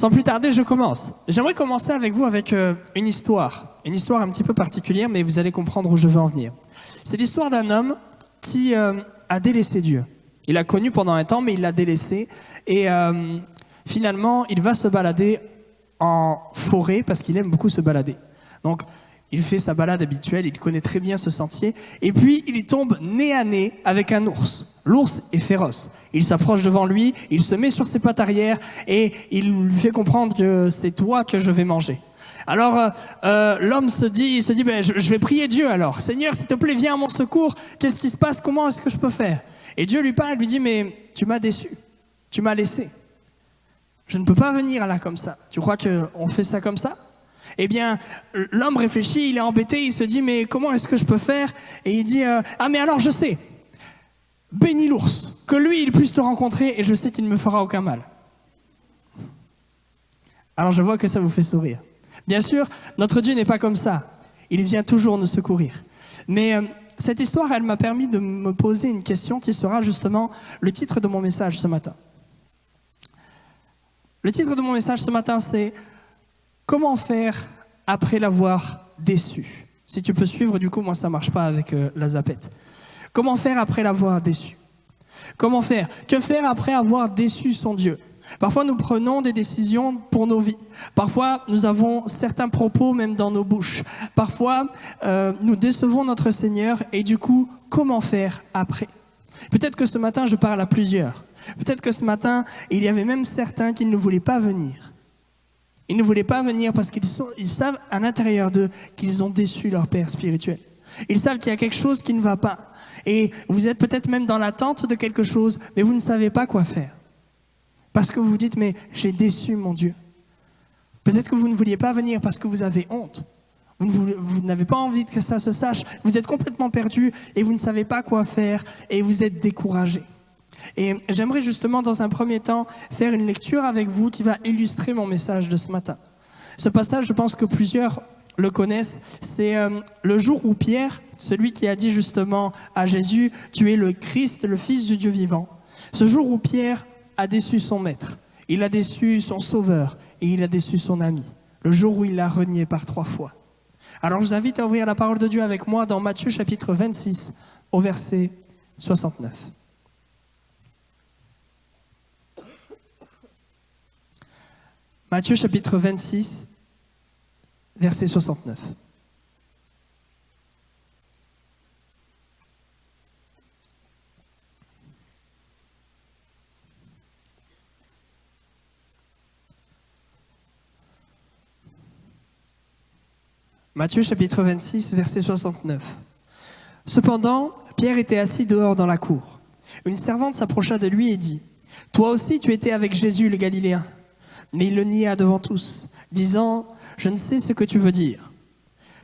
Sans plus tarder, je commence. J'aimerais commencer avec vous avec une histoire un petit peu particulière, mais vous allez comprendre où je veux en venir. C'est l'histoire d'un homme qui a délaissé Dieu. Il l'a connu pendant un temps, mais il l'a délaissé. Et finalement, il va se balader en forêt parce qu'il aime beaucoup se balader. Donc, il fait sa balade habituelle, il connaît très bien ce sentier. Et puis, il tombe nez à nez avec un ours. L'ours est féroce. Il s'approche devant lui, il se met sur ses pattes arrière et il lui fait comprendre que c'est toi que je vais manger. Alors, l'homme se dit ben, je vais prier Dieu alors. Seigneur, s'il te plaît, viens à mon secours. Qu'est-ce qui se passe? Comment est-ce que je peux faire? Et Dieu lui parle, lui dit, mais tu m'as déçu. Tu m'as laissé. Je ne peux pas venir là comme ça. Tu crois qu'on fait ça comme ça? Eh bien, l'homme réfléchit, il est embêté, il se dit, mais comment est-ce que je peux faire? Et il dit, ah mais alors je sais, bénis l'ours, que lui il puisse te rencontrer et je sais qu'il ne me fera aucun mal. Alors je vois que ça vous fait sourire. Bien sûr, notre Dieu n'est pas comme ça, il vient toujours nous secourir. Mais cette histoire, elle m'a permis de me poser une question qui sera justement le titre de mon message ce matin. Le titre de mon message ce matin, c'est comment faire après l'avoir déçu? Si tu peux suivre, du coup, moi, ça ne marche pas avec la zapette. Comment faire après l'avoir déçu? Comment faire? Que faire après avoir déçu son Dieu? Parfois, nous prenons des décisions pour nos vies. Parfois, nous avons certains propos même dans nos bouches. Parfois, nous décevons notre Seigneur et du coup, comment faire après? Peut-être que ce matin, je parle à plusieurs. Peut-être que ce matin, il y avait même certains qui ne voulaient pas venir. Ils ne voulaient pas venir parce qu'ils savent à l'intérieur d'eux qu'ils ont déçu leur père spirituel. Ils savent qu'il y a quelque chose qui ne va pas. Et vous êtes peut-être même dans l'attente de quelque chose, mais vous ne savez pas quoi faire. Parce que vous vous dites, mais j'ai déçu mon Dieu. Peut-être que vous ne vouliez pas venir parce que vous avez honte. Vous n'avez pas envie que ça se sache. Vous êtes complètement perdu et vous ne savez pas quoi faire et vous êtes découragé. Et j'aimerais justement dans un premier temps faire une lecture avec vous qui va illustrer mon message de ce matin. Ce passage, je pense que plusieurs le connaissent, c'est le jour où Pierre, celui qui a dit justement à Jésus, tu es le Christ, le Fils du Dieu vivant. Ce jour où Pierre a déçu son maître, il a déçu son sauveur et il a déçu son ami. Le jour où il l'a renié par 3 fois. Alors je vous invite à ouvrir la parole de Dieu avec moi dans Matthieu chapitre 26 au verset 69. Matthieu chapitre 26, verset 69. Matthieu chapitre 26, verset 69. Cependant, Pierre était assis dehors dans la cour. Une servante s'approcha de lui et dit, « Toi aussi tu étais avec Jésus le Galiléen. » Mais il le nia devant tous, disant, « Je ne sais ce que tu veux dire. »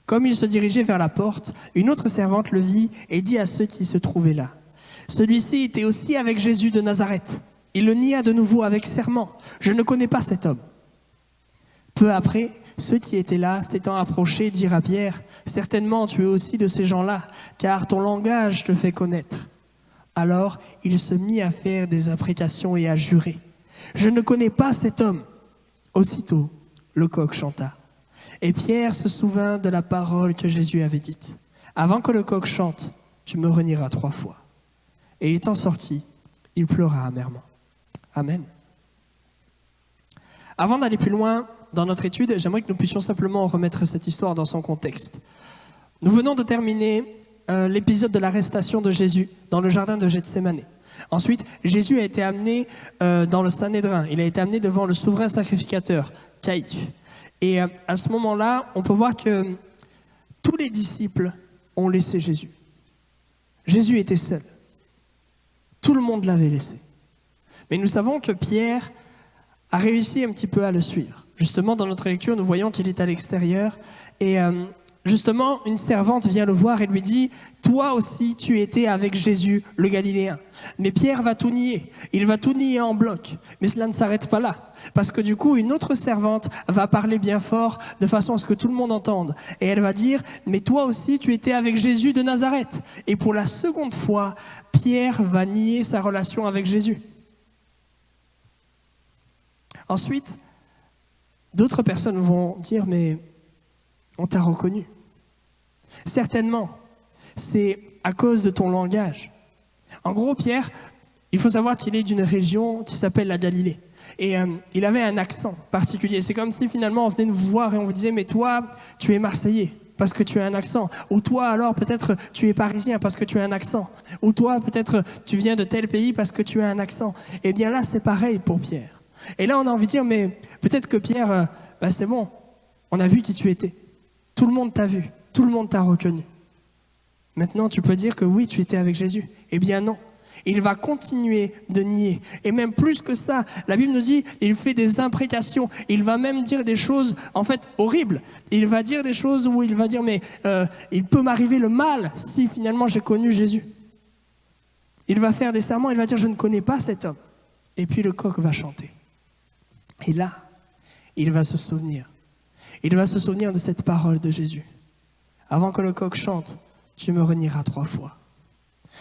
Comme il se dirigeait vers la porte, une autre servante le vit et dit à ceux qui se trouvaient là, « Celui-ci était aussi avec Jésus de Nazareth. » Il le nia de nouveau avec serment, « Je ne connais pas cet homme. » Peu après, ceux qui étaient là, s'étant approchés, dirent à Pierre, « Certainement tu es aussi de ces gens-là, car ton langage te fait connaître. » Alors il se mit à faire des imprécations et à jurer, « Je ne connais pas cet homme. » Aussitôt, le coq chanta. Et Pierre se souvint de la parole que Jésus avait dite. « Avant que le coq chante, tu me renieras 3 fois. » Et étant sorti, il pleura amèrement. Amen. Avant d'aller plus loin dans notre étude, j'aimerais que nous puissions simplement remettre cette histoire dans son contexte. Nous venons de terminer l'épisode de l'arrestation de Jésus dans le jardin de Gethsémanée. Ensuite, Jésus a été amené dans le Sanhédrin. Il a été amené devant le souverain sacrificateur, Caïphe. Et à ce moment-là, on peut voir que tous les disciples ont laissé Jésus. Jésus était seul. Tout le monde l'avait laissé. Mais nous savons que Pierre a réussi un petit peu à le suivre. Justement, dans notre lecture, nous voyons qu'il est à l'extérieur et justement, une servante vient le voir et lui dit « Toi aussi, tu étais avec Jésus, le Galiléen. » Mais Pierre va tout nier. Il va tout nier en bloc. Mais cela ne s'arrête pas là. Parce que du coup, une autre servante va parler bien fort de façon à ce que tout le monde entende. Et elle va dire « Mais toi aussi, tu étais avec Jésus de Nazareth. » Et pour la seconde fois, Pierre va nier sa relation avec Jésus. Ensuite, D'autres personnes vont dire, mais on t'a reconnu. Certainement, c'est à cause de ton langage. En gros, Pierre, il faut savoir qu'il est d'une région qui s'appelle la Galilée. Et il avait un accent particulier. C'est comme si finalement on venait nous voir et on vous disait, mais toi, tu es Marseillais parce que tu as un accent. Ou toi, alors, peut-être, tu es Parisien parce que tu as un accent. Ou toi, peut-être, tu viens de tel pays parce que tu as un accent. Eh bien là, c'est pareil pour Pierre. Et là, on a envie de dire, mais peut-être que Pierre, c'est bon, on a vu qui tu étais. Tout le monde t'a vu, tout le monde t'a reconnu. Maintenant, tu peux dire que oui, tu étais avec Jésus. Eh bien non. Il va continuer de nier. Et même plus que ça, la Bible nous dit, il fait des imprécations. Il va même dire des choses, en fait, horribles. Il va dire des choses où il va dire, mais il peut m'arriver le mal si finalement j'ai connu Jésus. Il va faire des serments, il va dire, je ne connais pas cet homme. Et puis le coq va chanter. Et là, il va se souvenir. Il va se souvenir de cette parole de Jésus. Avant que le coq chante, tu me renieras 3 fois.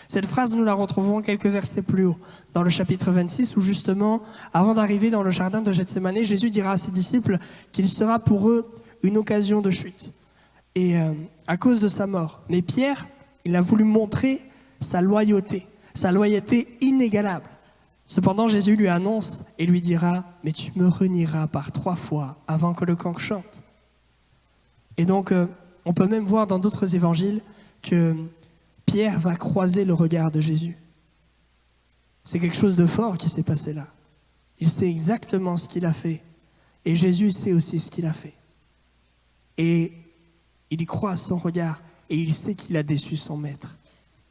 Cette phrase, nous la retrouvons quelques versets plus haut, dans le chapitre 26, où justement, avant d'arriver dans le jardin de Gethsémanée, Jésus dira à ses disciples qu'il sera pour eux une occasion de chute. Et à cause de sa mort. Mais Pierre, il a voulu montrer sa loyauté inégalable. Cependant, Jésus lui annonce et lui dira, mais tu me renieras par 3 fois avant que le coq chante. Et donc, on peut même voir dans d'autres évangiles que Pierre va croiser le regard de Jésus. C'est quelque chose de fort qui s'est passé là. Il sait exactement ce qu'il a fait. Et Jésus sait aussi ce qu'il a fait. Et il y croit à son regard. Et il sait qu'il a déçu son maître.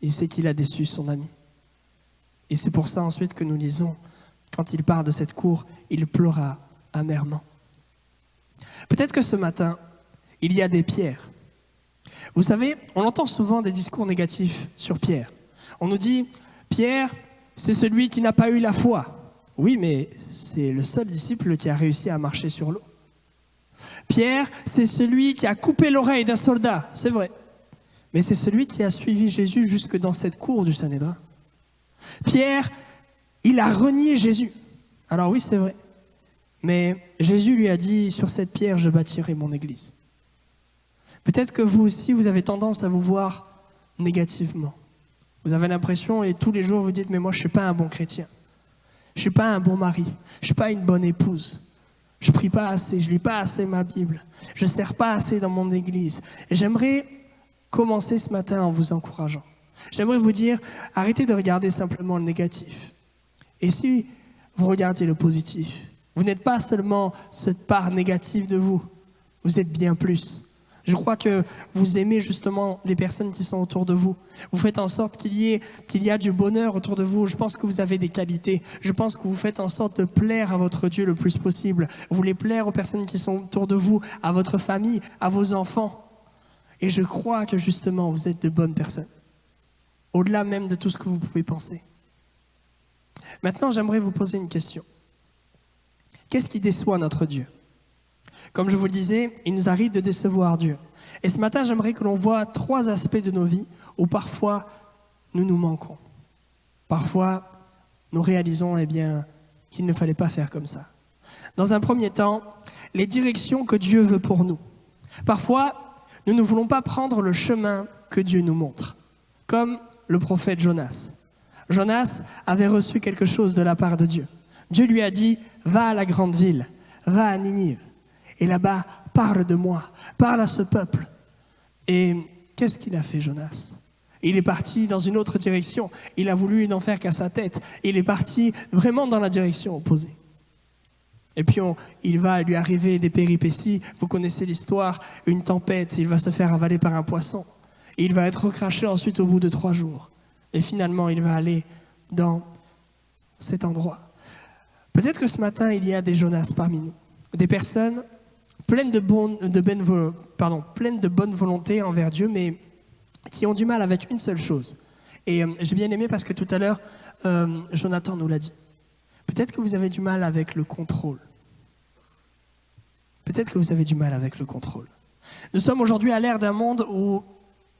Il sait qu'il a déçu son ami. Et c'est pour ça ensuite que nous lisons, quand il part de cette cour, il pleura amèrement. Peut-être que ce matin, il y a des pierres. Vous savez, on entend souvent des discours négatifs sur Pierre. On nous dit, Pierre, c'est celui qui n'a pas eu la foi. Oui, mais c'est le seul disciple qui a réussi à marcher sur l'eau. Pierre, c'est celui qui a coupé l'oreille d'un soldat, c'est vrai. Mais c'est celui qui a suivi Jésus jusque dans cette cour du Sanhédrin. Pierre, il a renié Jésus. Alors oui, c'est vrai. Mais Jésus lui a dit, sur cette pierre, je bâtirai mon église. Peut-être que vous aussi, vous avez tendance à vous voir négativement. Vous avez l'impression, et tous les jours vous dites, mais moi je ne suis pas un bon chrétien. Je ne suis pas un bon mari. Je ne suis pas une bonne épouse. Je ne prie pas assez, je ne lis pas assez ma Bible. Je ne sers pas assez dans mon église. Et j'aimerais commencer ce matin en vous encourageant. J'aimerais vous dire, arrêtez de regarder simplement le négatif. Et si vous regardiez le positif, vous n'êtes pas seulement cette part négative de vous, vous êtes bien plus. Je crois que vous aimez justement les personnes qui sont autour de vous. Vous faites en sorte qu'il y a du bonheur autour de vous. Je pense que vous avez des qualités. Je pense que vous faites en sorte de plaire à votre Dieu le plus possible. Vous voulez plaire aux personnes qui sont autour de vous, à votre famille, à vos enfants. Et je crois que justement, vous êtes de bonnes personnes. Au-delà même de tout ce que vous pouvez penser. Maintenant, j'aimerais vous poser une question. Qu'est-ce qui déçoit notre Dieu ? Comme je vous le disais, il nous arrive de décevoir Dieu. Et ce matin, j'aimerais que l'on voit 3 aspects de nos vies où parfois nous nous manquons. Parfois, nous réalisons qu'il ne fallait pas faire comme ça. Dans un premier temps, les directions que Dieu veut pour nous. Parfois, nous ne voulons pas prendre le chemin que Dieu nous montre. Comme le prophète Jonas. Jonas avait reçu quelque chose de la part de Dieu. Dieu lui a dit, va à la grande ville, va à Ninive. Et là-bas, parle de moi, parle à ce peuple. Et qu'est-ce qu'il a fait, Jonas ? Il est parti dans une autre direction. Il a voulu n'en faire qu'à sa tête. Il est parti vraiment dans la direction opposée. Et puis, il va lui arriver des péripéties. Vous connaissez l'histoire, une tempête, il va se faire avaler par un poisson. Et il va être recraché ensuite au bout de 3 jours. Et finalement, il va aller dans cet endroit. Peut-être que ce matin, il y a des Jonas parmi nous. Des personnes pleines de bonne volonté envers Dieu, mais qui ont du mal avec une seule chose. Et j'ai bien aimé parce que tout à l'heure, Jonathan nous l'a dit. Peut-être que vous avez du mal avec le contrôle. Peut-être que vous avez du mal avec le contrôle. Nous sommes aujourd'hui à l'ère d'un monde où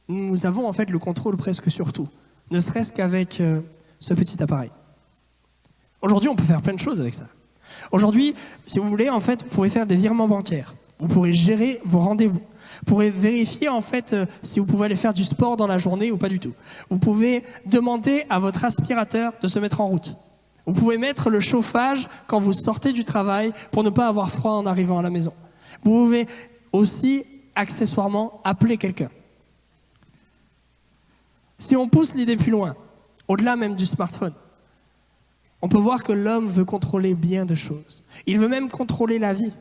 nous avons en fait le contrôle presque sur tout, ne serait-ce qu'avec ce petit appareil. Aujourd'hui, on peut faire plein de choses avec ça. Aujourd'hui, si vous voulez, en fait, vous pourrez faire des virements bancaires. Vous pourrez gérer vos rendez-vous. Vous pourrez vérifier, en fait, si vous pouvez aller faire du sport dans la journée ou pas du tout. Vous pouvez demander à votre aspirateur de se mettre en route. Vous pouvez mettre le chauffage quand vous sortez du travail pour ne pas avoir froid en arrivant à la maison. Vous pouvez aussi, accessoirement, appeler quelqu'un. Si on pousse l'idée plus loin, au-delà même du smartphone, on peut voir que l'homme veut contrôler bien de choses. Il veut même contrôler la vie.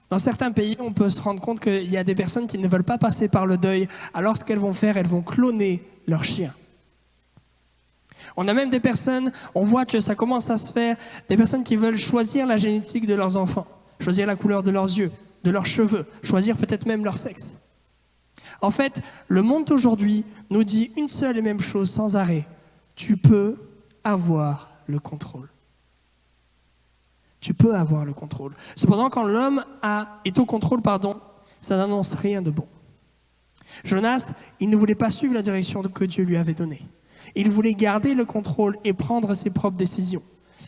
Dans certains pays, on peut se rendre compte qu'il y a des personnes qui ne veulent pas passer par le deuil. Alors ce qu'elles vont faire, elles vont cloner leur chien. On a même des personnes, on voit que ça commence à se faire, des personnes qui veulent choisir la génétique de leurs enfants, choisir la couleur de leurs yeux, de leurs cheveux, choisir peut-être même leur sexe. En fait, le monde d'aujourd'hui nous dit une seule et même chose sans arrêt. Tu peux avoir le contrôle. Tu peux avoir le contrôle. Cependant, quand l'homme est au contrôle, ça n'annonce rien de bon. Jonas, il ne voulait pas suivre la direction que Dieu lui avait donnée. Il voulait garder le contrôle et prendre ses propres décisions.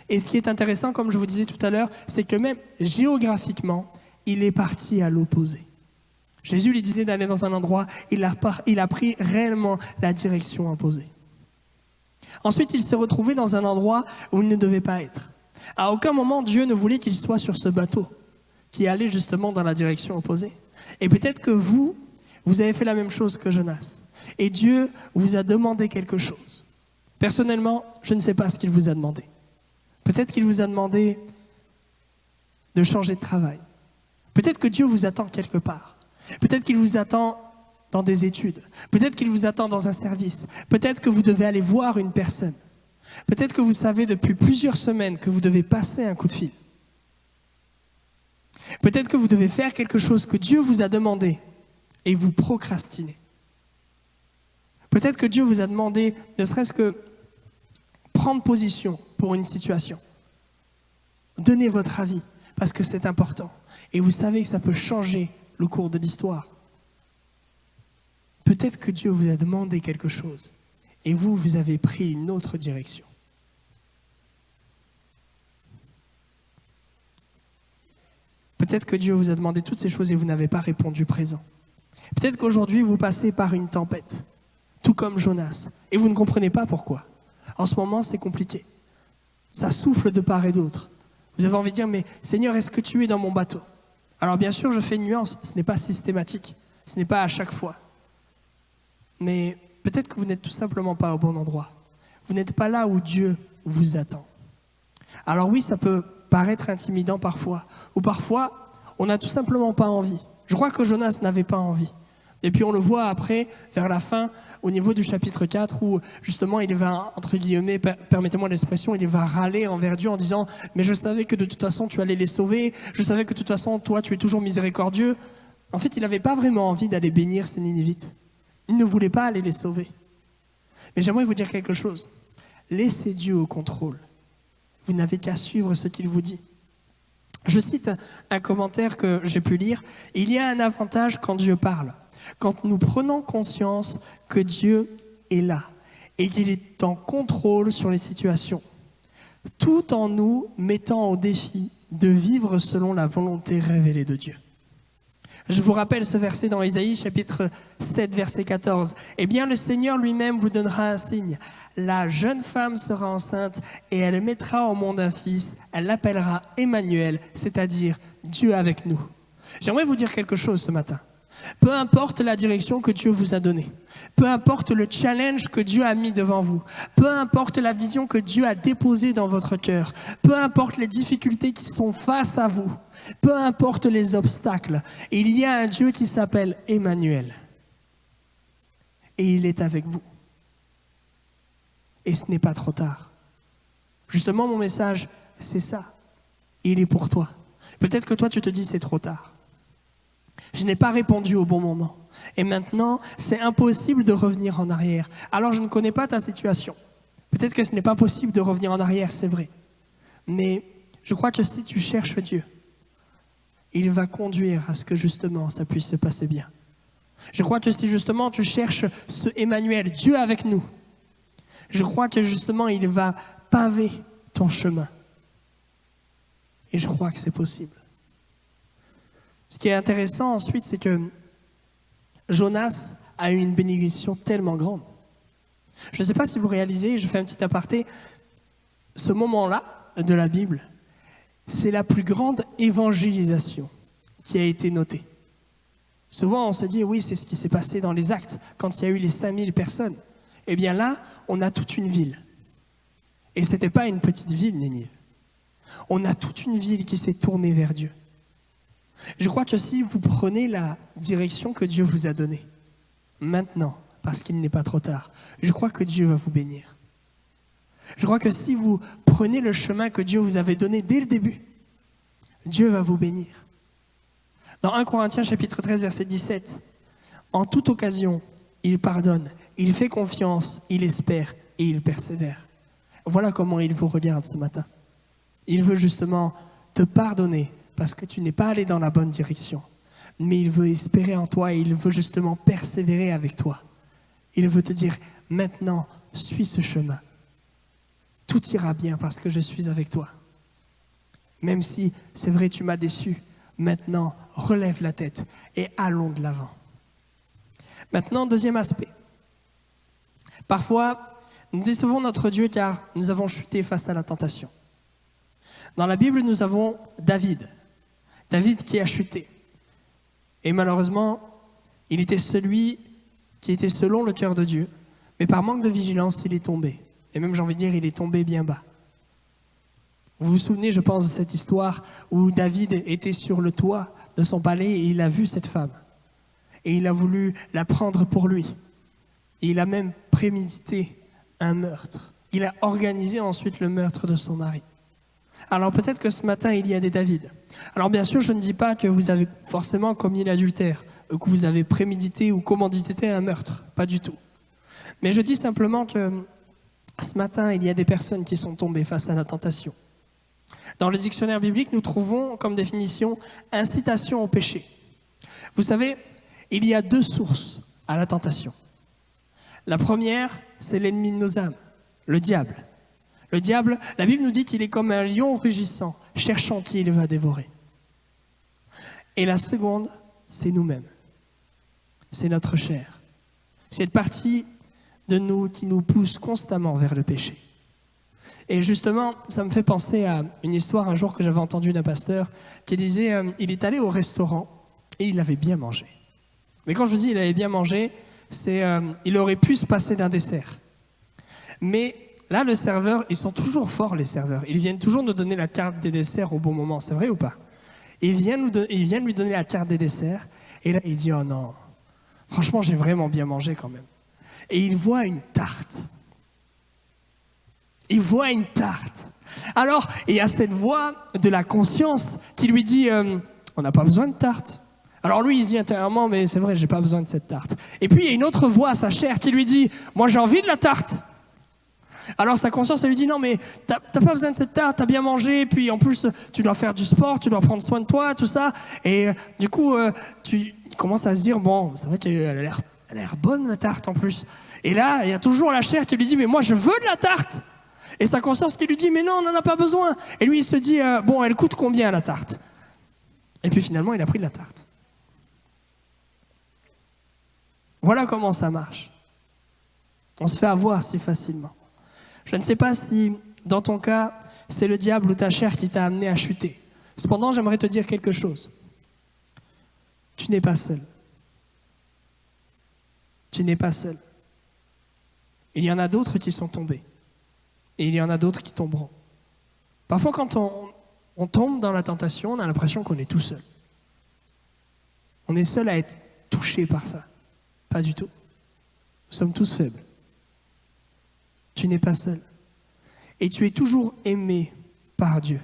Et ce qui est intéressant, comme je vous disais tout à l'heure, c'est que même géographiquement, il est parti à l'opposé. Jésus lui disait d'aller dans un endroit, il a pris réellement la direction opposée. Ensuite, il s'est retrouvé dans un endroit où il ne devait pas être. À aucun moment, Dieu ne voulait qu'il soit sur ce bateau, qui allait justement dans la direction opposée. Et peut-être que vous avez fait la même chose que Jonas. Et Dieu vous a demandé quelque chose. Personnellement, je ne sais pas ce qu'il vous a demandé. Peut-être qu'il vous a demandé de changer de travail. Peut-être que Dieu vous attend quelque part. Peut-être qu'il vous attend dans des études. Peut-être qu'il vous attend dans un service. Peut-être que vous devez aller voir une personne. Peut-être que vous savez depuis plusieurs semaines que vous devez passer un coup de fil. Peut-être que vous devez faire quelque chose que Dieu vous a demandé et vous procrastinez. Peut-être que Dieu vous a demandé, ne serait-ce que prendre position pour une situation. Donnez votre avis parce que c'est important. Et vous savez que ça peut changer le cours de l'histoire. Peut-être que Dieu vous a demandé quelque chose et vous avez pris une autre direction. Peut-être que Dieu vous a demandé toutes ces choses et vous n'avez pas répondu présent. Peut-être qu'aujourd'hui, vous passez par une tempête, tout comme Jonas, et vous ne comprenez pas pourquoi. En ce moment, c'est compliqué. Ça souffle de part et d'autre. Vous avez envie de dire, mais Seigneur, est-ce que tu es dans mon bateau? Alors bien sûr, je fais une nuance, ce n'est pas systématique, ce n'est pas à chaque fois. Mais peut-être que vous n'êtes tout simplement pas au bon endroit. Vous n'êtes pas là où Dieu vous attend. Alors oui, ça peut paraître intimidant parfois, ou parfois, on n'a tout simplement pas envie. Je crois que Jonas n'avait pas envie. Et puis on le voit après, vers la fin, au niveau du chapitre 4, où justement il va, entre guillemets, permettez-moi l'expression, il va râler envers Dieu en disant « Mais je savais que de toute façon tu allais les sauver, je savais que de toute façon toi tu es toujours miséricordieux. » En fait, il n'avait pas vraiment envie d'aller bénir ces Ninivites. Il ne voulait pas aller les sauver. Mais j'aimerais vous dire quelque chose. Laissez Dieu au contrôle. Vous n'avez qu'à suivre ce qu'il vous dit. Je cite un commentaire que j'ai pu lire. Il y a un avantage quand Dieu parle. Quand nous prenons conscience que Dieu est là et qu'il est en contrôle sur les situations, tout en nous mettant au défi de vivre selon la volonté révélée de Dieu. Je vous rappelle ce verset dans Ésaïe, chapitre 7, verset 14. « Eh bien, le Seigneur lui-même vous donnera un signe. La jeune femme sera enceinte et elle mettra au monde un fils. Elle l'appellera Emmanuel, c'est-à-dire Dieu avec nous. » J'aimerais vous dire quelque chose ce matin. Peu importe la direction que Dieu vous a donnée, peu importe le challenge que Dieu a mis devant vous, peu importe la vision que Dieu a déposée dans votre cœur, peu importe les difficultés qui sont face à vous, peu importe les obstacles, il y a un Dieu qui s'appelle Emmanuel. Et il est avec vous. Et ce n'est pas trop tard. Justement, mon message, c'est ça. Il est pour toi. Peut-être que toi, tu te dis, c'est trop tard. Je n'ai pas répondu au bon moment. Et maintenant, c'est impossible de revenir en arrière. Alors, je ne connais pas ta situation. Peut-être que ce n'est pas possible de revenir en arrière, c'est vrai. Mais je crois que si tu cherches Dieu, il va conduire à ce que justement ça puisse se passer bien. Je crois que si justement tu cherches ce Emmanuel, Dieu avec nous, je crois que justement il va paver ton chemin. Et je crois que c'est possible. Ce qui est intéressant ensuite, c'est que Jonas a eu une bénédiction tellement grande. Je ne sais pas si vous réalisez, je fais un petit aparté, ce moment-là de la Bible, c'est la plus grande évangélisation qui a été notée. Souvent, on se dit, oui, c'est ce qui s'est passé dans les Actes, quand il y a eu les 5000 personnes. Eh bien là, on a toute une ville. Et ce n'était pas une petite ville, Nénive. On a toute une ville qui s'est tournée vers Dieu. Je crois que si vous prenez la direction que Dieu vous a donnée, maintenant, parce qu'il n'est pas trop tard, je crois que Dieu va vous bénir. Je crois que si vous prenez le chemin que Dieu vous avait donné dès le début, Dieu va vous bénir. Dans 1 Corinthiens chapitre 13, verset 17, « En toute occasion, il pardonne, il fait confiance, il espère et il persévère. » Voilà comment il vous regarde ce matin. Il veut justement te pardonner parce que tu n'es pas allé dans la bonne direction. Mais il veut espérer en toi et il veut justement persévérer avec toi. Il veut te dire, maintenant, suis ce chemin. Tout ira bien parce que je suis avec toi. Même si, c'est vrai, tu m'as déçu, maintenant, relève la tête et allons de l'avant. Maintenant, deuxième aspect. Parfois, nous décevons notre Dieu car nous avons chuté face à la tentation. Dans la Bible, nous avons David. David qui a chuté. Et malheureusement, il était celui qui était selon le cœur de Dieu. Mais par manque de vigilance, il est tombé. Et même, j'ai envie de dire, il est tombé bien bas. Vous vous souvenez, je pense, de cette histoire où David était sur le toit de son palais et il a vu cette femme. Et il a voulu la prendre pour lui. Et il a même prémédité un meurtre. Il a organisé ensuite le meurtre de son mari. Alors peut-être que ce matin, il y a des David. Alors bien sûr, je ne dis pas que vous avez forcément commis l'adultère, que vous avez prémédité ou commandité un meurtre. Pas du tout. Mais je dis simplement que ce matin, il y a des personnes qui sont tombées face à la tentation. Dans le dictionnaire biblique, nous trouvons comme définition incitation au péché. Vous savez, il y a deux sources à la tentation. La première, c'est l'ennemi de nos âmes, le diable. Le diable, la Bible nous dit qu'il est comme un lion rugissant, cherchant qui il va dévorer. Et la seconde, c'est nous-mêmes. C'est notre chair. Cette partie de nous qui nous pousse constamment vers le péché. Et justement, ça me fait penser à une histoire un jour que j'avais entendue d'un pasteur qui disait il est allé au restaurant et il avait bien mangé. Mais quand je dis il avait bien mangé, c'est il aurait pu se passer d'un dessert. Mais là, le serveur, ils sont toujours forts, les serveurs. Ils viennent toujours nous donner la carte des desserts au bon moment, c'est vrai ou pas? Il vient lui donner la carte des desserts, et là, il dit, oh non, franchement, j'ai vraiment bien mangé quand même. Et il voit une tarte. Il voit une tarte. Alors, il y a cette voix de la conscience qui lui dit, on n'a pas besoin de tarte. Alors lui, il dit intérieurement, mais c'est vrai, j'ai pas besoin de cette tarte. Et puis, il y a une autre voix, sa chair, qui lui dit, moi, j'ai envie de la tarte. Alors sa conscience, elle lui dit, non mais t'as pas besoin de cette tarte, t'as bien mangé, puis en plus tu dois faire du sport, tu dois prendre soin de toi, tout ça. Et du coup, tu commences à se dire, bon, c'est vrai qu'elle a l'air bonne la tarte en plus. Et là, il y a toujours la chair qui lui dit, mais moi je veux de la tarte. Et sa conscience qui lui dit, mais non, on n'en a pas besoin. Et lui, il se dit, bon, elle coûte combien la tarte? Et puis finalement, il a pris de la tarte. Voilà comment ça marche. On se fait avoir si facilement. Je ne sais pas si, dans ton cas, c'est le diable ou ta chair qui t'a amené à chuter. Cependant, j'aimerais te dire quelque chose. Tu n'es pas seul. Tu n'es pas seul. Il y en a d'autres qui sont tombés. Et il y en a d'autres qui tomberont. Parfois, quand on tombe dans la tentation, on a l'impression qu'on est tout seul. On est seul à être touché par ça. Pas du tout. Nous sommes tous faibles. Tu n'es pas seul. Et tu es toujours aimé par Dieu.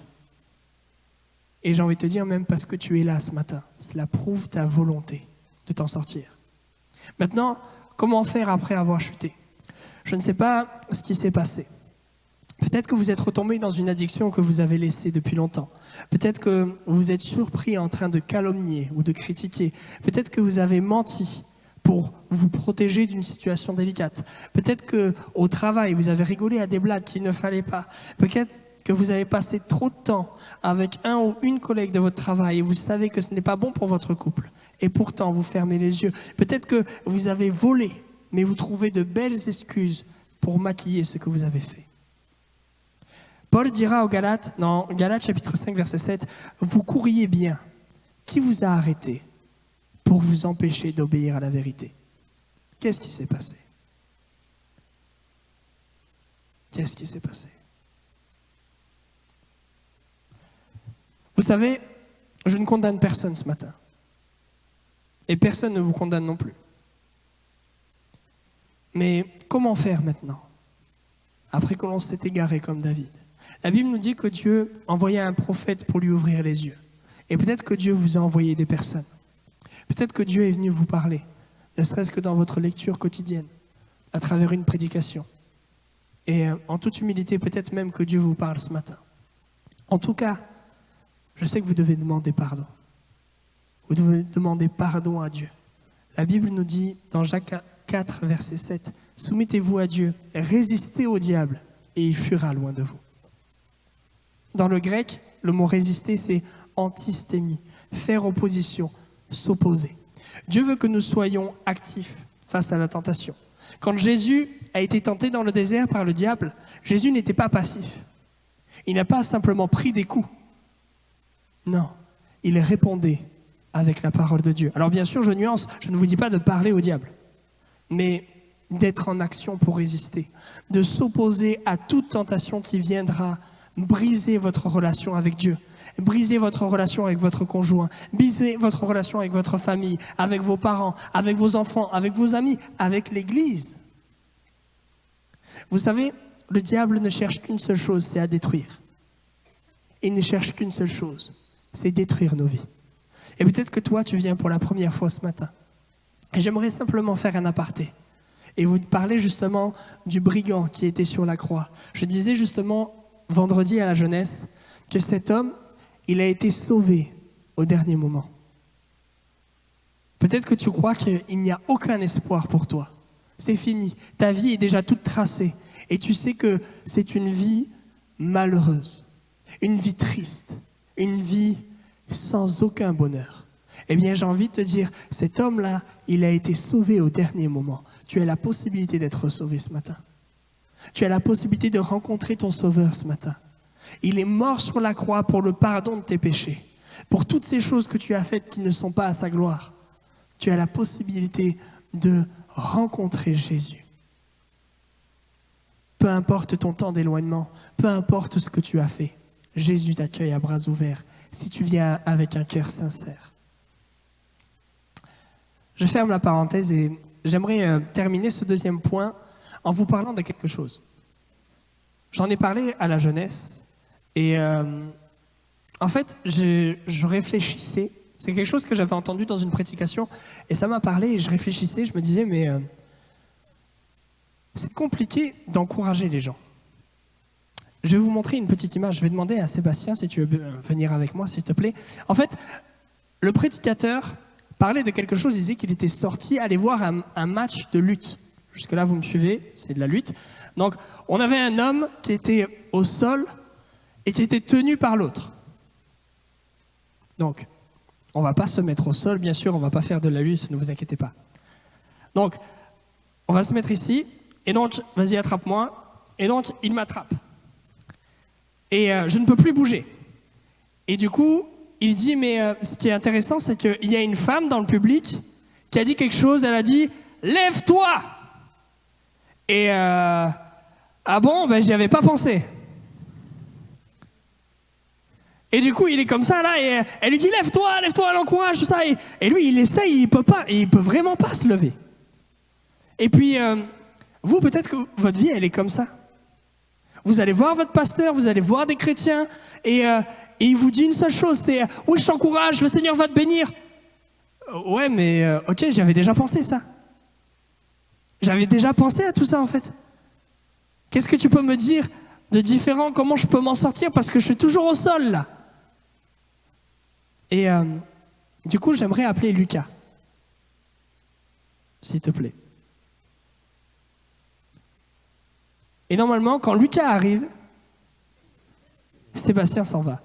Et j'ai envie de te dire, même parce que tu es là ce matin, cela prouve ta volonté de t'en sortir. Maintenant, comment faire après avoir chuté? Je ne sais pas ce qui s'est passé. Peut-être que vous êtes retombé dans une addiction que vous avez laissée depuis longtemps. Peut-être que vous êtes surpris en train de calomnier ou de critiquer. Peut-être que vous avez menti pour vous protéger d'une situation délicate. Peut-être qu'au travail, vous avez rigolé à des blagues qu'il ne fallait pas. Peut-être que vous avez passé trop de temps avec un ou une collègue de votre travail et vous savez que ce n'est pas bon pour votre couple. Et pourtant, vous fermez les yeux. Peut-être que vous avez volé, mais vous trouvez de belles excuses pour maquiller ce que vous avez fait. Paul dira aux Galates, dans Galates chapitre 5, verset 7, « Vous courriez bien. Qui vous a arrêté pour vous empêcher d'obéir à la vérité ?» Qu'est-ce qui s'est passé? Qu'est-ce qui s'est passé? Vous savez, je ne condamne personne ce matin. Et personne ne vous condamne non plus. Mais comment faire maintenant, après que l'on s'est égaré comme David? La Bible nous dit que Dieu envoyait un prophète pour lui ouvrir les yeux. Et peut-être que Dieu vous a envoyé des personnes. Peut-être que Dieu est venu vous parler, ne serait-ce que dans votre lecture quotidienne, à travers une prédication. Et en toute humilité, peut-être même que Dieu vous parle ce matin. En tout cas, je sais que vous devez demander pardon. Vous devez demander pardon à Dieu. La Bible nous dit dans Jacques 4, verset 7, « Soumettez-vous à Dieu, résistez au diable, et il fuira loin de vous. » Dans le grec, le mot résister, c'est antistémie, faire opposition, s'opposer. Dieu veut que nous soyons actifs face à la tentation. Quand Jésus a été tenté dans le désert par le diable, Jésus n'était pas passif. Il n'a pas simplement pris des coups. Non, il répondait avec la parole de Dieu. Alors bien sûr, je nuance, je ne vous dis pas de parler au diable, mais d'être en action pour résister, de s'opposer à toute tentation qui viendra briser votre relation avec Dieu, briser votre relation avec votre conjoint, briser votre relation avec votre famille, avec vos parents, avec vos enfants, avec vos amis, avec l'Église. Vous savez, le diable ne cherche qu'une seule chose, c'est à détruire. Il ne cherche qu'une seule chose, c'est détruire nos vies. Et peut-être que toi, tu viens pour la première fois ce matin. Et j'aimerais simplement faire un aparté et vous parler justement du brigand qui était sur la croix. Je disais justement vendredi à la jeunesse que cet homme, il a été sauvé au dernier moment. Peut-être que tu crois qu'il n'y a aucun espoir pour toi. C'est fini. Ta vie est déjà toute tracée. Et tu sais que c'est une vie malheureuse, une vie triste, une vie sans aucun bonheur. Eh bien, j'ai envie de te dire, cet homme-là, il a été sauvé au dernier moment. Tu as la possibilité d'être sauvé ce matin. Tu as la possibilité de rencontrer ton Sauveur ce matin. Il est mort sur la croix pour le pardon de tes péchés, pour toutes ces choses que tu as faites qui ne sont pas à sa gloire. Tu as la possibilité de rencontrer Jésus. Peu importe ton temps d'éloignement, peu importe ce que tu as fait, Jésus t'accueille à bras ouverts si tu viens avec un cœur sincère. Je ferme la parenthèse et j'aimerais terminer ce deuxième point en vous parlant de quelque chose. J'en ai parlé à la jeunesse et en fait, je réfléchissais. C'est quelque chose que j'avais entendu dans une prédication et ça m'a parlé et je réfléchissais, je me disais mais c'est compliqué d'encourager les gens. Je vais vous montrer une petite image. Je vais demander à Sébastien si tu veux venir avec moi, s'il te plaît. En fait, le prédicateur parlait de quelque chose, il disait qu'il était sorti aller voir un match de lutte. Jusque-là, vous me suivez, c'est de la lutte. Donc, on avait un homme qui était au sol et qui était tenu par l'autre. Donc, on ne va pas se mettre au sol, bien sûr, on ne va pas faire de la lutte, ne vous inquiétez pas. Donc, on va se mettre ici, et donc, vas-y, attrape-moi. Et donc, il m'attrape. Et je ne peux plus bouger. Et du coup, il dit, mais ce qui est intéressant, c'est qu'il y a une femme dans le public qui a dit quelque chose, elle a dit, lève-toi! Et ah bon, ben j'y avais pas pensé. Et du coup, il est comme ça là, et elle lui dit lève-toi, elle l'encourage, tout ça. Et lui, il essaye, il peut vraiment pas se lever. Et puis, vous, peut-être que votre vie, elle est comme ça. Vous allez voir votre pasteur, vous allez voir des chrétiens, et il vous dit une seule chose, c'est oui, je t'encourage, le Seigneur va te bénir. Ouais, mais ok, j'avais déjà pensé ça. J'avais déjà pensé à tout ça en fait. Qu'est-ce que tu peux me dire de différent? Comment je peux m'en sortir? Parce que je suis toujours au sol là. Et du coup, j'aimerais appeler Lucas. S'il te plaît. Et normalement, quand Lucas arrive, Sébastien s'en va.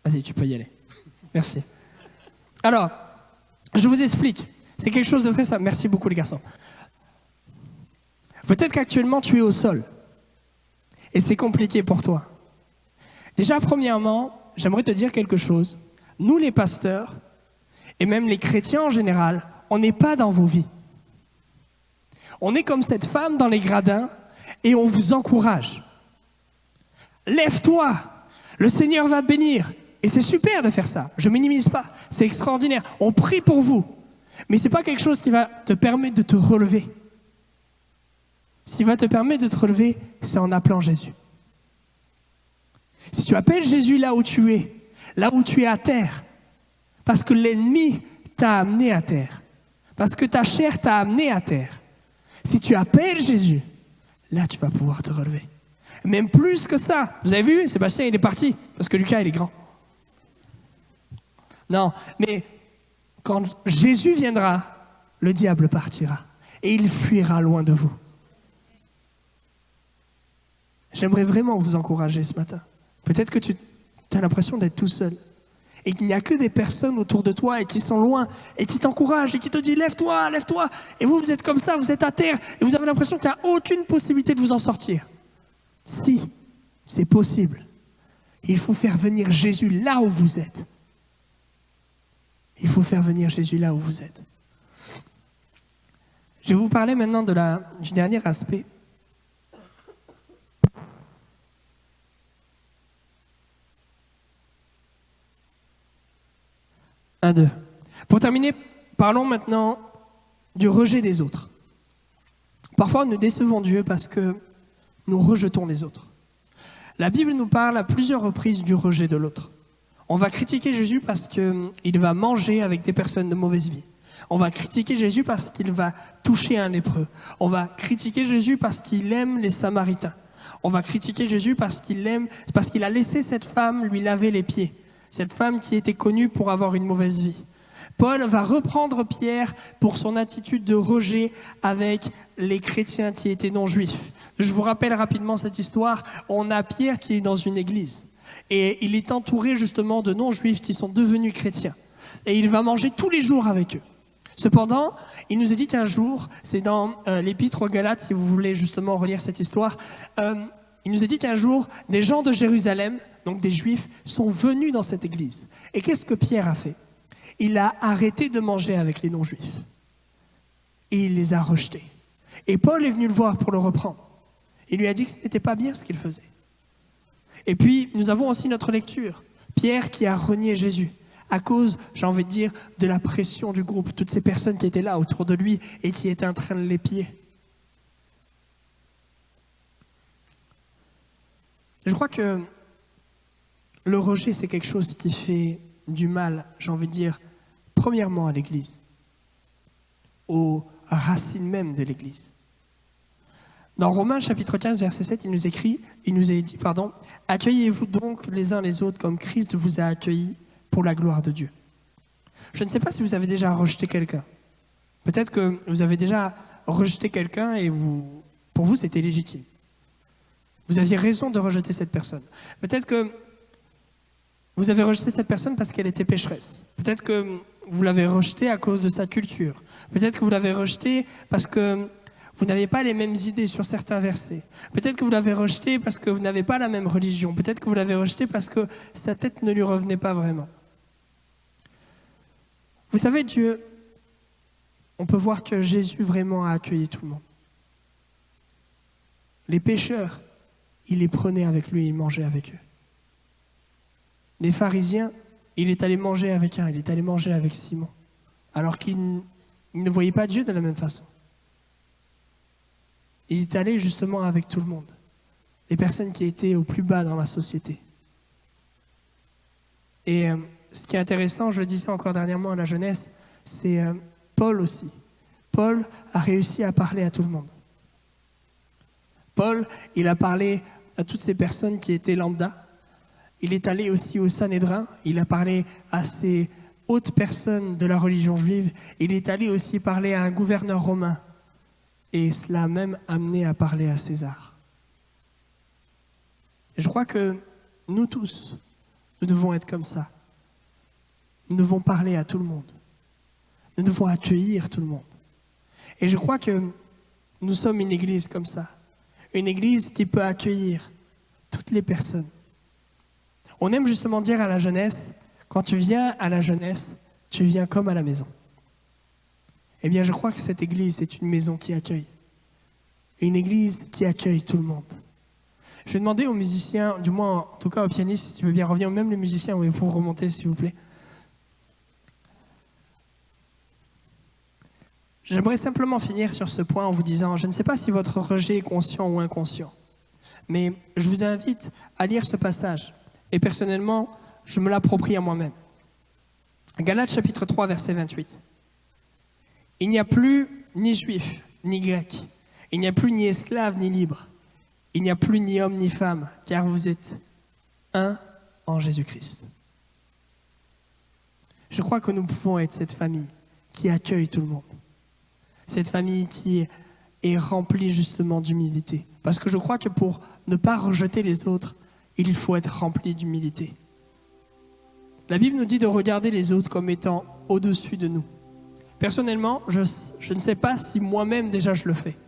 Vas-y, tu peux y aller. Merci. Alors, je vous explique. C'est quelque chose de très simple. Merci beaucoup les garçons. Peut-être qu'actuellement tu es au sol. Et c'est compliqué pour toi. Déjà, premièrement, j'aimerais te dire quelque chose. Nous, les pasteurs, et même les chrétiens en général, on n'est pas dans vos vies. On est comme cette femme dans les gradins et on vous encourage. Lève-toi, le Seigneur va te bénir. Et c'est super de faire ça, je ne minimise pas, c'est extraordinaire. On prie pour vous, mais ce n'est pas quelque chose qui va te permettre de te relever. Ce qui va te permettre de te relever, c'est en appelant Jésus. Si tu appelles Jésus là où tu es à terre, parce que l'ennemi t'a amené à terre, parce que ta chair t'a amené à terre, si tu appelles Jésus, là tu vas pouvoir te relever. Même plus que ça. Vous avez vu, Sébastien il est parti, parce que Lucas il est grand. Non, mais quand Jésus viendra, le diable partira et il fuira loin de vous. J'aimerais vraiment vous encourager ce matin. Peut-être que tu as l'impression d'être tout seul et qu'il n'y a que des personnes autour de toi et qui sont loin et qui t'encouragent et qui te disent lève-toi, lève-toi. Et vous êtes comme ça, vous êtes à terre et vous avez l'impression qu'il n'y a aucune possibilité de vous en sortir. Si, c'est possible. Il faut faire venir Jésus là où vous êtes. Il faut faire venir Jésus là où vous êtes. Je vais vous parler maintenant du dernier aspect. Un, deux. Pour terminer, parlons maintenant du rejet des autres. Parfois, nous décevons Dieu parce que nous rejetons les autres. La Bible nous parle à plusieurs reprises du rejet de l'autre. On va critiquer Jésus parce qu'il va manger avec des personnes de mauvaise vie. On va critiquer Jésus parce qu'il va toucher un lépreux. On va critiquer Jésus parce qu'il aime les Samaritains. On va critiquer Jésus parce qu'il a laissé cette femme lui laver les pieds. Cette femme qui était connue pour avoir une mauvaise vie. Paul va reprendre Pierre pour son attitude de rejet avec les chrétiens qui étaient non-juifs. Je vous rappelle rapidement cette histoire. On a Pierre qui est dans une église. Et il est entouré justement de non-juifs qui sont devenus chrétiens. Et il va manger tous les jours avec eux. Cependant, il nous a dit qu'un jour, c'est dans l'épître aux Galates, si vous voulez justement relire cette histoire, il nous a dit qu'un jour, des gens de Jérusalem, donc des juifs, sont venus dans cette église. Et qu'est-ce que Pierre a fait? Il a arrêté de manger avec les non-juifs. Et il les a rejetés. Et Paul est venu le voir pour le reprendre. Il lui a dit que ce n'était pas bien ce qu'il faisait. Et puis, nous avons aussi notre lecture. Pierre qui a renié Jésus à cause, j'ai envie de dire, de la pression du groupe. Toutes ces personnes qui étaient là autour de lui et qui étaient en train de l'épier. Je crois que le rejet, c'est quelque chose qui fait du mal, j'ai envie de dire, premièrement à l'Église, aux racines même de l'Église. Dans Romains chapitre 15, verset 7, il nous est dit, accueillez-vous donc les uns les autres comme Christ vous a accueillis pour la gloire de Dieu. Je ne sais pas si vous avez déjà rejeté quelqu'un. Peut-être que vous avez déjà rejeté quelqu'un et pour vous, c'était légitime. Vous aviez raison de rejeter cette personne. Peut-être que vous avez rejeté cette personne parce qu'elle était pécheresse. Peut-être que vous l'avez rejetée à cause de sa culture. Peut-être que vous l'avez rejetée parce que vous n'avez pas les mêmes idées sur certains versets. Peut-être que vous l'avez rejetée parce que vous n'avez pas la même religion. Peut-être que vous l'avez rejetée parce que sa tête ne lui revenait pas vraiment. Vous savez, Dieu, on peut voir que Jésus vraiment a accueilli tout le monde. Les pécheurs, il les prenait avec lui, il mangeait avec eux. Les pharisiens, il est allé manger avec il est allé manger avec Simon, alors qu'il ne voyait pas Dieu de la même façon. Il est allé justement avec tout le monde, les personnes qui étaient au plus bas dans la société. Et ce qui est intéressant, je le disais encore dernièrement à la jeunesse, c'est Paul aussi. Paul a réussi à parler à tout le monde. Paul, il a parlé à toutes ces personnes qui étaient lambda. Il est allé aussi au Sanhédrin, il a parlé à ces hautes personnes de la religion juive. Il est allé aussi parler à un gouverneur romain. Et cela a même amené à parler à César. Je crois que nous tous, nous devons être comme ça. Nous devons parler à tout le monde. Nous devons accueillir tout le monde. Et je crois que nous sommes une église comme ça. Une église qui peut accueillir toutes les personnes. On aime justement dire à la jeunesse, quand tu viens à la jeunesse, tu viens comme à la maison. Eh bien, je crois que cette église est une maison qui accueille. Une église qui accueille tout le monde. Je vais demander aux musiciens, du moins en tout cas aux pianistes, si tu veux bien revenir, même les musiciens, oui, pour remonter s'il vous plaît. J'aimerais simplement finir sur ce point en vous disant, je ne sais pas si votre rejet est conscient ou inconscient, mais je vous invite à lire ce passage. Et personnellement, je me l'approprie à moi-même. Galates chapitre 3, verset 28. Il n'y a plus ni juif, ni grec. Il n'y a plus ni esclave, ni libre. Il n'y a plus ni homme, ni femme, car vous êtes un en Jésus-Christ. Je crois que nous pouvons être cette famille qui accueille tout le monde. Cette famille qui est remplie justement d'humilité. Parce que je crois que pour ne pas rejeter les autres, il faut être rempli d'humilité. La Bible nous dit de regarder les autres comme étant au-dessus de nous. Personnellement, je ne sais pas si moi-même déjà je le fais.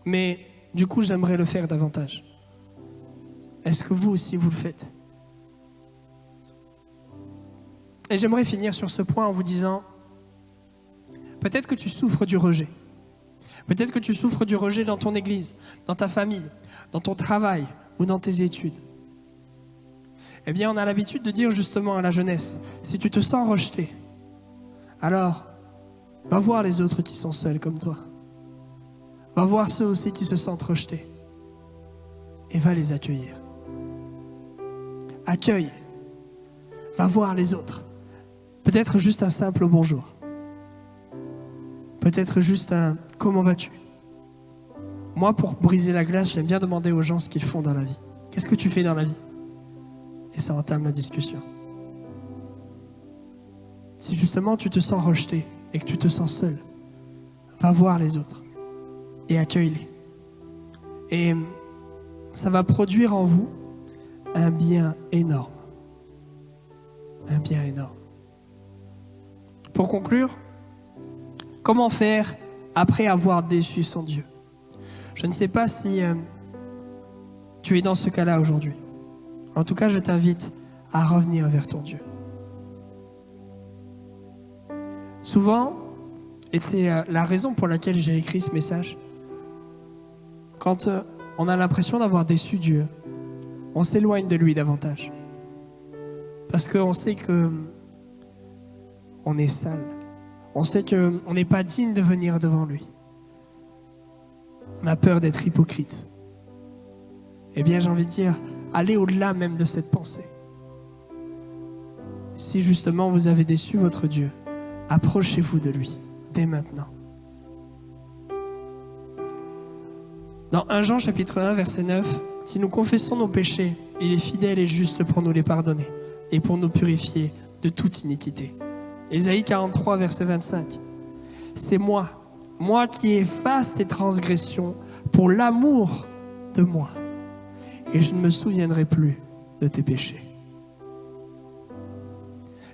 Mais du coup, j'aimerais le faire davantage. Est-ce que vous aussi vous le faites? Et j'aimerais finir sur ce point en vous disant, peut-être que tu souffres du rejet. Peut-être que tu souffres du rejet dans ton église, dans ta famille, dans ton travail ou dans tes études. Eh bien, on a l'habitude de dire justement à la jeunesse, si tu te sens rejeté, alors va voir les autres qui sont seuls comme toi. Va voir ceux aussi qui se sentent rejetés et va les accueillir. Accueille. Va voir les autres. Peut-être juste un simple bonjour. Peut-être juste un « comment vas-tu » Moi, pour briser la glace, j'aime bien demander aux gens ce qu'ils font dans la vie. Qu'est-ce que tu fais dans la vie? Et ça entame la discussion. Si justement tu te sens rejeté et que tu te sens seul, va voir les autres et accueille-les. Et ça va produire en vous un bien énorme. Un bien énorme. Pour conclure, comment faire après avoir déçu son Dieu? Je ne sais pas si tu es dans ce cas-là aujourd'hui. En tout cas, je t'invite à revenir vers ton Dieu. Souvent, et c'est la raison pour laquelle j'ai écrit ce message, quand on a l'impression d'avoir déçu Dieu, on s'éloigne de lui davantage. Parce qu'on sait que on est sale. On sait qu'on n'est pas digne de venir devant lui. On a peur d'être hypocrite. Eh bien, j'ai envie de dire, allez au-delà même de cette pensée. Si justement vous avez déçu votre Dieu, approchez-vous de lui, dès maintenant. Dans 1 Jean chapitre 1, verset 9, si nous confessons nos péchés, il est fidèle et juste pour nous les pardonner et pour nous purifier de toute iniquité. Ésaïe 43, verset 25. C'est moi qui efface tes transgressions pour l'amour de moi, et je ne me souviendrai plus de tes péchés.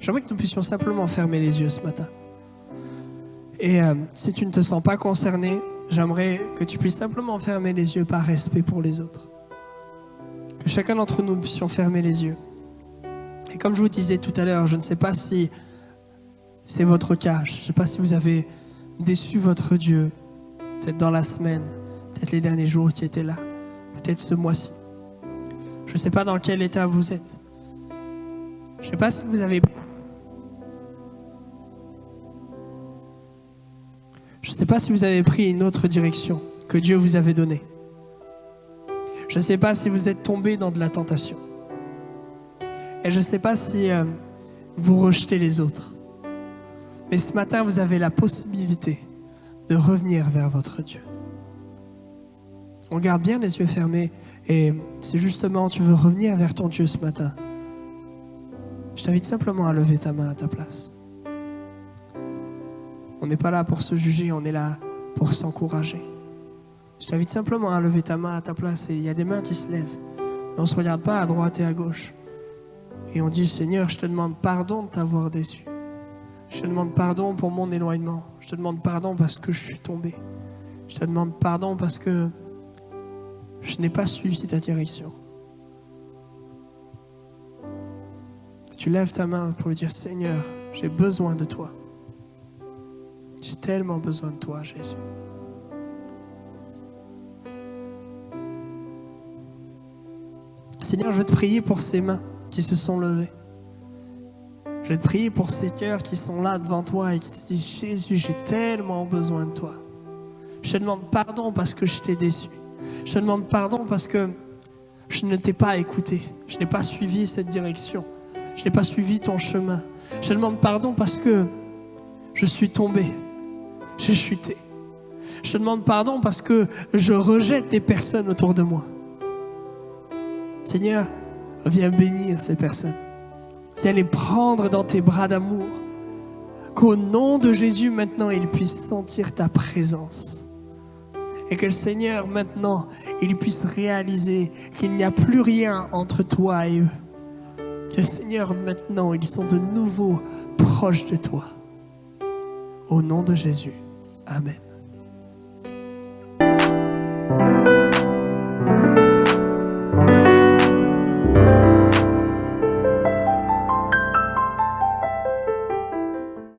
J'aimerais que nous puissions simplement fermer les yeux ce matin. Et si tu ne te sens pas concerné, j'aimerais que tu puisses simplement fermer les yeux par respect pour les autres. Que chacun d'entre nous puissions fermer les yeux. Et comme je vous disais tout à l'heure, je ne sais pas si c'est votre cas. Je ne sais pas si vous avez déçu votre Dieu, peut-être dans la semaine, peut-être les derniers jours qui étaient là, peut-être ce mois-ci. Je ne sais pas dans quel état vous êtes. Je ne sais pas si vous avez... Je ne sais pas si vous avez pris une autre direction que Dieu vous avait donnée. Je ne sais pas si vous êtes tombé dans de la tentation. Et je ne sais pas si vous rejetez les autres. Mais ce matin, vous avez la possibilité de revenir vers votre Dieu. On garde bien les yeux fermés. Et si justement tu veux revenir vers ton Dieu ce matin, je t'invite simplement à lever ta main à ta place. On n'est pas là pour se juger, on est là pour s'encourager. Je t'invite simplement à lever ta main à ta place et il y a des mains qui se lèvent. On ne se regarde pas à droite et à gauche. Et on dit, Seigneur, je te demande pardon de t'avoir déçu. Je te demande pardon pour mon éloignement. Je te demande pardon parce que je suis tombé. Je te demande pardon parce que je n'ai pas suivi ta direction. Tu lèves ta main pour lui dire, Seigneur, j'ai besoin de toi. J'ai tellement besoin de toi, Jésus. Seigneur, je vais te prier pour ces mains qui se sont levées. Je vais te prier pour ces cœurs qui sont là devant toi et qui te disent, Jésus, j'ai tellement besoin de toi. Je te demande pardon parce que je t'ai déçu. Je te demande pardon parce que je ne t'ai pas écouté. Je n'ai pas suivi cette direction. Je n'ai pas suivi ton chemin. Je te demande pardon parce que je suis tombé. J'ai chuté. Je te demande pardon parce que je rejette des personnes autour de moi. Seigneur, viens bénir ces personnes. Viens les prendre dans tes bras d'amour. Qu'au nom de Jésus, maintenant, ils puissent sentir ta présence. Et que le Seigneur, maintenant, il puisse réaliser qu'il n'y a plus rien entre toi et eux. Que le Seigneur, maintenant, ils sont de nouveau proches de toi. Au nom de Jésus. Amen.